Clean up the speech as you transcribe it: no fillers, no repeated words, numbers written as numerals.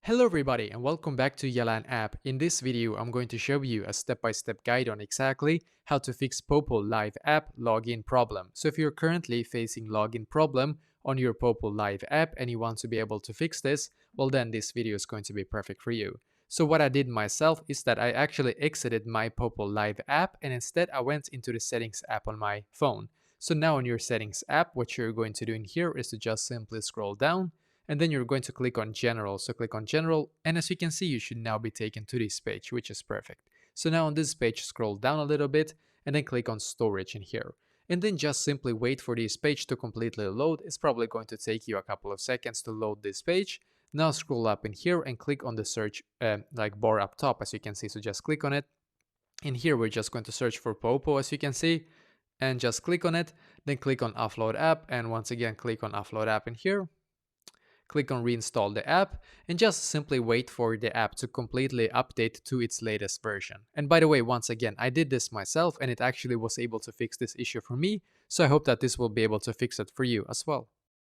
Hello everybody and welcome back to Yalan app. In this video, I'm going to show you a step-by-step guide on exactly how to fix Poppo Live app login problem. So if you're currently facing login problem on your Poppo Live app and you want to be able to fix this, well then this video is going to be perfect for you. So what I did myself is that I actually exited my Poppo Live app and instead I went into the settings app on my phone. So now on your settings app, what you're going to do in here is to just simply scroll down and then you're going to click on general. So click on general, and as you can see, you should now be taken to this page, which is perfect. So now on this page, scroll down a little bit and then click on storage in here. And then just simply wait for this page to completely load. It's probably going to take you a couple of seconds to load this page. Now scroll up in here and click on the search like bar up top, as you can see. So just click on it. In here, we're just going to search for Poppo, as you can see, and just click on it. Then click on offload app, and once again, click on offload app in here. Click on reinstall the app and just simply wait for the app to completely update to its latest version. And by the way, once again, I did this myself and it actually was able to fix this issue for me, so I hope that this will be able to fix it for you as well.